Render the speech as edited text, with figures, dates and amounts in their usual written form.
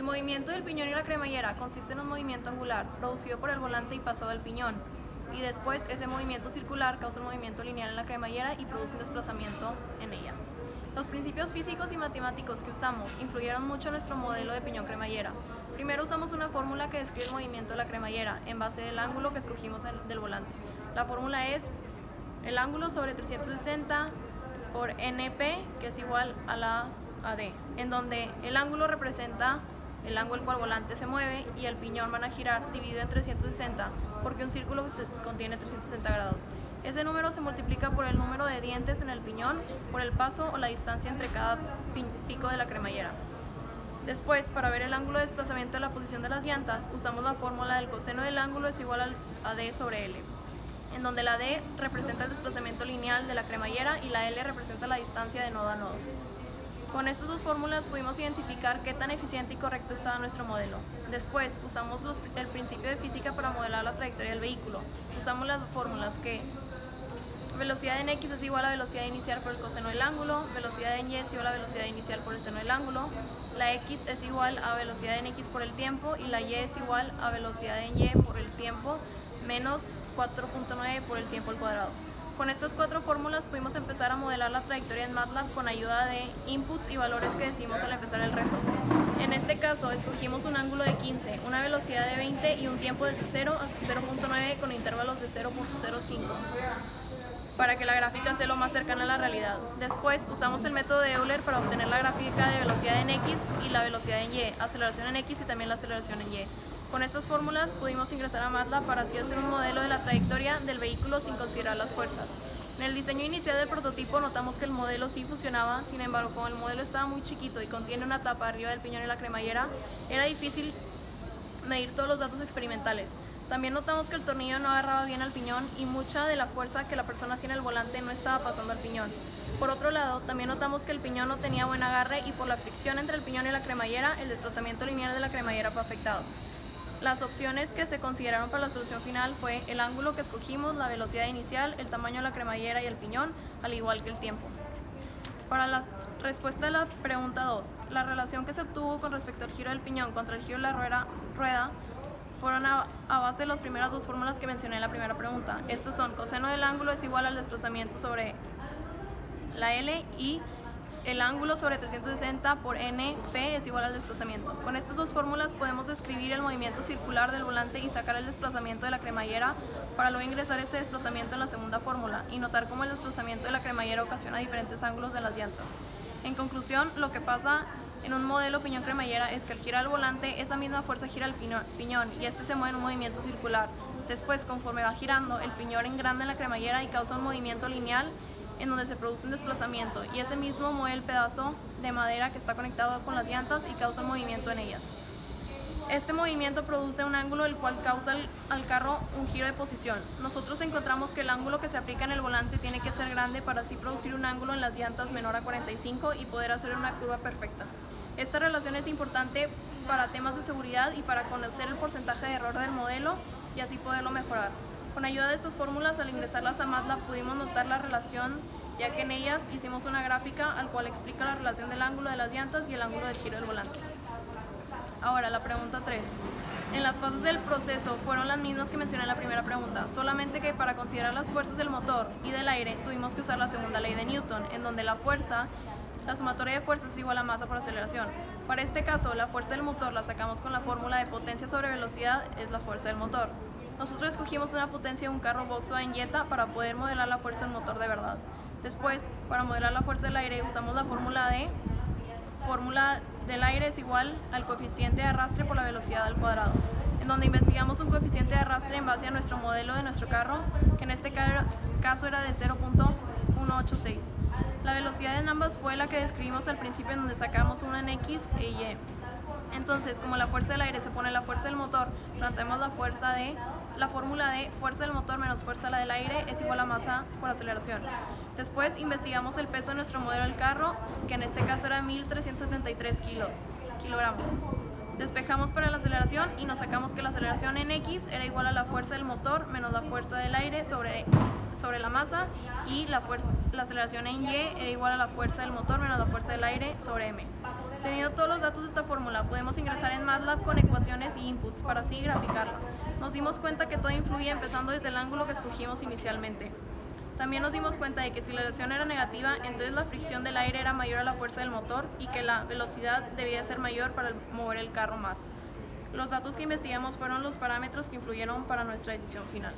El movimiento del piñón y la cremallera consiste en un movimiento angular producido por el volante y pasado al piñón, y después ese movimiento circular causa un movimiento lineal en la cremallera y produce un desplazamiento en ella. Los principios físicos y matemáticos que usamos influyeron mucho en nuestro modelo de piñón-cremallera. Primero usamos una fórmula que describe el movimiento de la cremallera en base del ángulo que escogimos del volante. La fórmula es el ángulo sobre 360 por NP, que es igual a la AD, en donde el ángulo representa el ángulo al cual el volante se mueve y el piñón van a girar dividido en 360, porque un círculo contiene 360 grados. Ese número se multiplica por el número de dientes en el piñón, por el paso o la distancia entre cada pico de la cremallera. Después, para ver el ángulo de desplazamiento de la posición de las llantas, usamos la fórmula del coseno del ángulo es igual a D sobre L, en donde la D representa el desplazamiento lineal de la cremallera y la L representa la distancia de nodo a nodo. Con estas dos fórmulas pudimos identificar qué tan eficiente y correcto estaba nuestro modelo. Después, usamos el principio de física para modelar la trayectoria del vehículo. Usamos las fórmulas que velocidad en X es igual a velocidad inicial por el coseno del ángulo, velocidad en Y es igual a velocidad inicial por el seno del ángulo, la X es igual a velocidad en X por el tiempo y la Y es igual a velocidad en Y por el tiempo menos 4.9 por el tiempo al cuadrado. Con estas cuatro fórmulas pudimos empezar a modelar la trayectoria en MATLAB con ayuda de inputs y valores que decidimos al empezar el reto. En este caso escogimos un ángulo de 15, una velocidad de 20 y un tiempo desde 0 hasta 0.9 con intervalos de 0.05 para que la gráfica sea lo más cercana a la realidad. Después usamos el método de Euler para obtener la gráfica de velocidad en X y la velocidad en Y, aceleración en X y también la aceleración en Y. Con estas fórmulas pudimos ingresar a MATLAB para así hacer un modelo de la trayectoria del vehículo sin considerar las fuerzas. En el diseño inicial del prototipo notamos que el modelo sí funcionaba, sin embargo, como el modelo estaba muy chiquito y contiene una tapa arriba del piñón y la cremallera, era difícil medir todos los datos experimentales. También notamos que el tornillo no agarraba bien al piñón y mucha de la fuerza que la persona hacía en el volante no estaba pasando al piñón. Por otro lado, también notamos que el piñón no tenía buen agarre y por la fricción entre el piñón y la cremallera, el desplazamiento lineal de la cremallera fue afectado. Las opciones que se consideraron para la solución final fue el ángulo que escogimos, la velocidad inicial, el tamaño de la cremallera y el piñón, al igual que el tiempo. Para la respuesta a la pregunta 2, la relación que se obtuvo con respecto al giro del piñón contra el giro de la rueda fueron a base de las primeras dos fórmulas que mencioné en la primera pregunta. Estos son coseno del ángulo es igual al desplazamiento sobre la L y el ángulo sobre 360 por NP es igual al desplazamiento. Con estas dos fórmulas podemos describir el movimiento circular del volante y sacar el desplazamiento de la cremallera para luego ingresar este desplazamiento en la segunda fórmula y notar cómo el desplazamiento de la cremallera ocasiona diferentes ángulos de las llantas. En conclusión, lo que pasa en un modelo piñón-cremallera es que al girar el volante, esa misma fuerza gira el piñón y este se mueve en un movimiento circular. Después, conforme va girando, el piñón engranda en la cremallera y causa un movimiento lineal en donde se produce un desplazamiento y ese mismo mueve el pedazo de madera que está conectado con las llantas y causa un movimiento en ellas. Este movimiento produce un ángulo el cual causa al carro un giro de posición. Nosotros encontramos que el ángulo que se aplica en el volante tiene que ser grande para así producir un ángulo en las llantas menor a 45 y poder hacer una curva perfecta. Esta relación es importante para temas de seguridad y para conocer el porcentaje de error del modelo y así poderlo mejorar. Con ayuda de estas fórmulas, al ingresarlas a MATLAB pudimos notar la relación, ya que en ellas hicimos una gráfica al cual explica la relación del ángulo de las llantas y el ángulo del giro del volante. Ahora, la pregunta 3. En las fases del proceso fueron las mismas que mencioné en la primera pregunta, solamente que para considerar las fuerzas del motor y del aire tuvimos que usar la segunda ley de Newton, en donde la sumatoria de fuerzas es igual a masa por aceleración. Para este caso, la fuerza del motor la sacamos con la fórmula de potencia sobre velocidad es la fuerza del motor. Nosotros escogimos una potencia de un carro Volkswagen Jetta para poder modelar la fuerza del motor de verdad. Después, para modelar la fuerza del aire, usamos la fórmula del aire es igual al coeficiente de arrastre por la velocidad al cuadrado, en donde investigamos un coeficiente de arrastre en base a nuestro modelo de nuestro carro, que en este caso era de 0.186. La velocidad en ambas fue la que describimos al principio, en donde sacamos una en X e Y. Entonces, como la fuerza del aire se pone la fuerza del motor, planteamos la fórmula de fuerza del motor menos fuerza del aire es igual a masa por aceleración. Después investigamos el peso de nuestro modelo del carro, que en este caso era 1.373 kilogramos. Despejamos para la aceleración y nos sacamos que la aceleración en X era igual a la fuerza del motor menos la fuerza del aire sobre la masa y la aceleración en Y era igual a la fuerza del motor menos la fuerza del aire sobre M. Teniendo todos los datos de esta fórmula, podemos ingresar en MATLAB con ecuaciones y inputs para así graficarla. Nos dimos cuenta que todo influye empezando desde el ángulo que escogimos inicialmente. También nos dimos cuenta de que si la aceleración era negativa, entonces la fricción del aire era mayor a la fuerza del motor y que la velocidad debía ser mayor para mover el carro más. Los datos que investigamos fueron los parámetros que influyeron para nuestra decisión final.